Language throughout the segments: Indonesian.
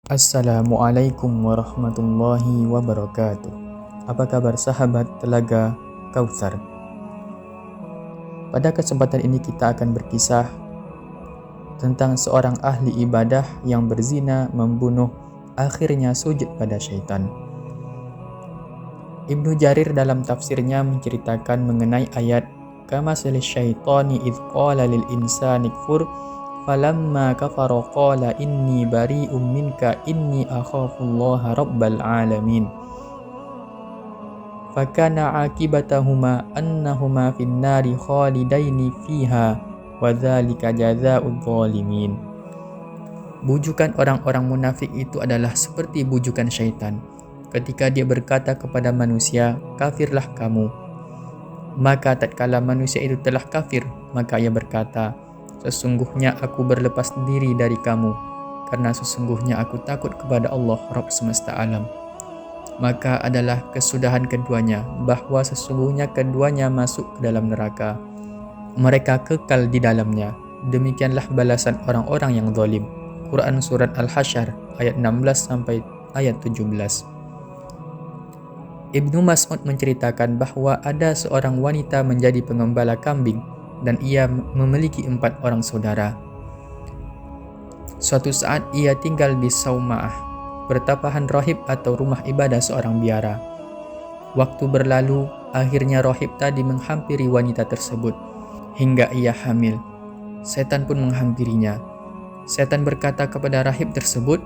Assalamualaikum warahmatullahi wabarakatuh. Apa kabar sahabat Telaga Kautsar? Pada kesempatan ini kita akan berkisah tentang seorang ahli ibadah yang berzina, membunuh, akhirnya sujud pada syaitan. Ibnu Jarir dalam tafsirnya menceritakan mengenai ayat Kamathali syaitani idz qala lil insani kfur falamma kafara qala inni bari'um minka inni akhafullaha rabbal alamin. Fakana akibatahuma annahuma finnari khalidaini fiha wa dzalika jazaa'udz dzalimin. Bujukan orang-orang munafik itu adalah seperti bujukan syaitan. Ketika dia berkata kepada manusia, kafirlah kamu. Maka tatkala manusia itu telah kafir, maka ia berkata, sesungguhnya aku berlepas diri dari kamu, karena sesungguhnya aku takut kepada Allah Rabb semesta alam. Maka adalah kesudahan keduanya, bahwa sesungguhnya keduanya masuk ke dalam neraka. Mereka kekal di dalamnya. Demikianlah balasan orang-orang yang zalim. Quran Surat Al-Hasyr ayat 16 sampai ayat 17. Ibnu Mas'ud menceritakan bahwa ada seorang wanita menjadi pengembala kambing dan ia memiliki 4 orang saudara. Suatu saat ia tinggal di Sauma'ah, pertapahan rohib atau rumah ibadah seorang biara. Waktu berlalu, akhirnya rohib tadi menghampiri wanita tersebut hingga ia hamil. Setan pun menghampirinya. Setan berkata kepada rahib tersebut,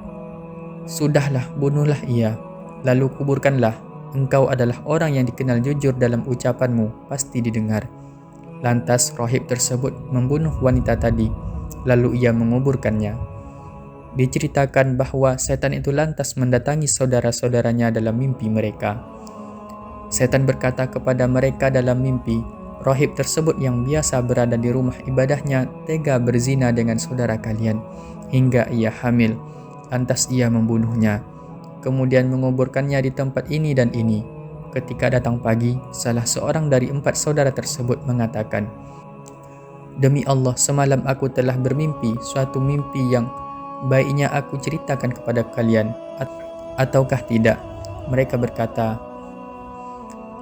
"Sudahlah, bunuhlah ia, lalu kuburkanlah. Engkau adalah orang yang dikenal jujur dalam ucapanmu, pasti didengar." Lantas rohib tersebut membunuh wanita tadi, lalu ia menguburkannya. Diceritakan bahwa setan itu lantas mendatangi saudara-saudaranya dalam mimpi mereka. Setan berkata kepada mereka dalam mimpi, rohib tersebut yang biasa berada di rumah ibadahnya tega berzina dengan saudara kalian, hingga ia hamil. Lantas ia membunuhnya, kemudian menguburkannya di tempat ini dan ini. Ketika datang pagi, salah seorang dari 4 saudara tersebut mengatakan, "Demi Allah, semalam aku telah bermimpi suatu mimpi yang baiknya aku ceritakan kepada kalian, ataukah tidak?" Mereka berkata,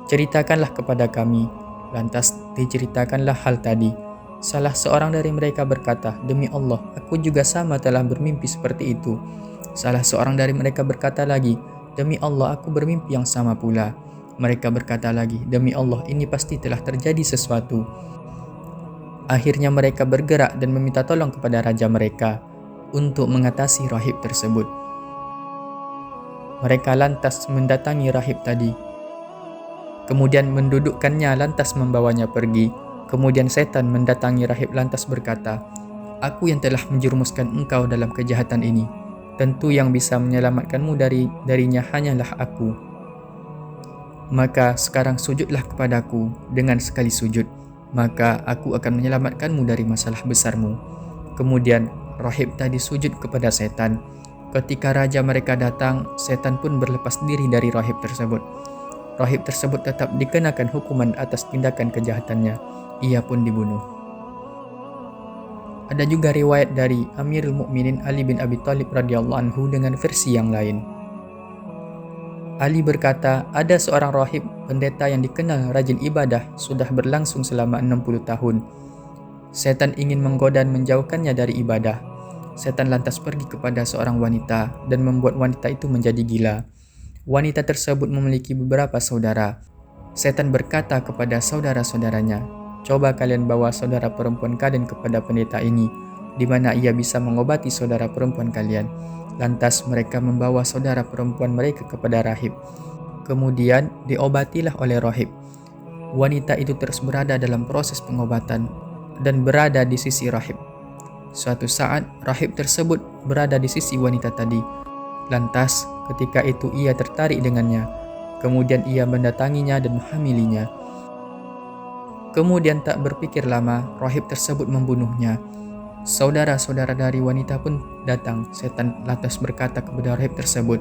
"Ceritakanlah kepada kami." Lantas diceritakanlah hal tadi. Salah seorang dari mereka berkata, "Demi Allah, aku juga sama telah bermimpi seperti itu." Salah seorang dari mereka berkata lagi, "Demi Allah, aku bermimpi yang sama pula." Mereka berkata lagi, "Demi Allah, ini pasti telah terjadi sesuatu." Akhirnya mereka bergerak dan meminta tolong kepada raja mereka untuk mengatasi rahib tersebut. Mereka lantas mendatangi rahib tadi, kemudian mendudukkannya lantas membawanya pergi. Kemudian setan mendatangi rahib lantas berkata, "Aku yang telah menjerumuskan engkau dalam kejahatan ini. Tentu yang bisa menyelamatkanmu darinya hanyalah aku. Maka sekarang sujudlah kepadaku dengan sekali sujud, maka aku akan menyelamatkanmu dari masalah besarmu." Kemudian rahib tadi sujud kepada setan. Ketika raja mereka datang, setan pun berlepas diri dari rahib tersebut. Rahib tersebut tetap dikenakan hukuman atas tindakan kejahatannya. Ia pun dibunuh. Ada juga riwayat dari Amirul Mukminin Ali bin Abi Thalib radhiyallahu anhu dengan versi yang lain. Ali berkata, ada seorang rahib pendeta yang dikenal rajin ibadah sudah berlangsung selama 60 tahun. Setan ingin menggoda dan menjauhkannya dari ibadah. Setan lantas pergi kepada seorang wanita dan membuat wanita itu menjadi gila. Wanita tersebut memiliki beberapa saudara. Setan berkata kepada saudara-saudaranya, "Coba kalian bawa saudara perempuan kalian kepada pendeta ini, di mana ia bisa mengobati saudara perempuan kalian." Lantas mereka membawa saudara perempuan mereka kepada rahib. Kemudian diobatilah oleh rahib. Wanita itu terus berada dalam proses pengobatan dan berada di sisi rahib. Suatu saat rahib tersebut berada di sisi wanita tadi. Lantas ketika itu ia tertarik dengannya. Kemudian ia mendatanginya dan menghamilinya. Kemudian tak berpikir lama, rahib tersebut membunuhnya. Saudara-saudara dari wanita pun datang. Setan lantas berkata kepada rahib tersebut,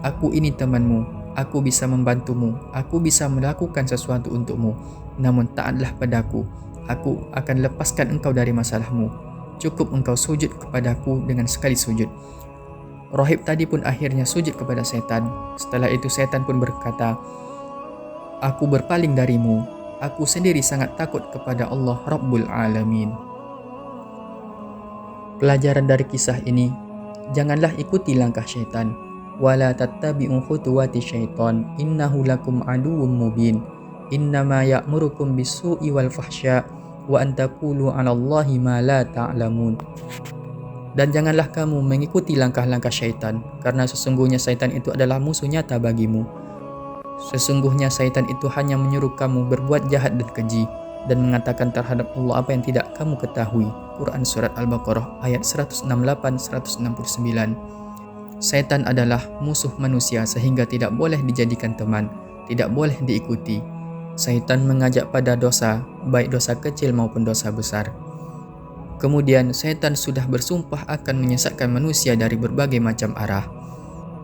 "Aku ini temanmu, aku bisa membantumu, aku bisa melakukan sesuatu untukmu, namun taatlah padaku, aku akan lepaskan engkau dari masalahmu. Cukup engkau sujud kepadaku dengan sekali sujud." Rohib tadi pun akhirnya sujud kepada setan. Setelah itu setan pun berkata, "Aku berpaling darimu. Aku sendiri sangat takut kepada Allah Rabbul Alamin." Pelajaran dari kisah ini, janganlah ikuti langkah syaitan. Wala tattabi'u khutuwati syaitan, innahu lakum aduwwum mubin. Innama ya'murukum bis-su'i wal fahsya wa an taqulu 'alallahi ma la ta'lamun. Dan janganlah kamu mengikuti langkah-langkah syaitan, karena sesungguhnya syaitan itu adalah musuh nyata bagimu. Sesungguhnya syaitan itu hanya menyuruh kamu berbuat jahat dan keji, dan mengatakan terhadap Allah apa yang tidak kamu ketahui. Quran Surat Al-Baqarah ayat 168-169. Syaitan adalah musuh manusia sehingga tidak boleh dijadikan teman, tidak boleh diikuti. Syaitan mengajak pada dosa, baik dosa kecil maupun dosa besar. Kemudian syaitan sudah bersumpah akan menyesatkan manusia dari berbagai macam arah.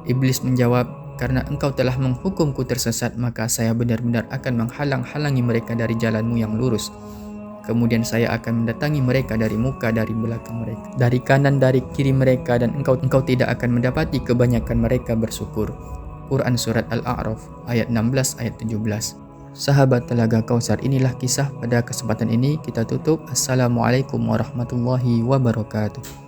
Iblis menjawab, "Karena engkau telah menghukumku tersesat, maka saya benar-benar akan menghalang-halangi mereka dari jalanmu yang lurus. Kemudian saya akan mendatangi mereka dari muka, dari belakang mereka, dari kanan, dari kiri mereka, dan engkau tidak akan mendapati kebanyakan mereka bersyukur." Quran Surat Al-A'raf ayat 16 ayat 17. Sahabat Telaga Kausar, inilah kisah pada kesempatan ini. Kita tutup. Assalamualaikum warahmatullahi wabarakatuh.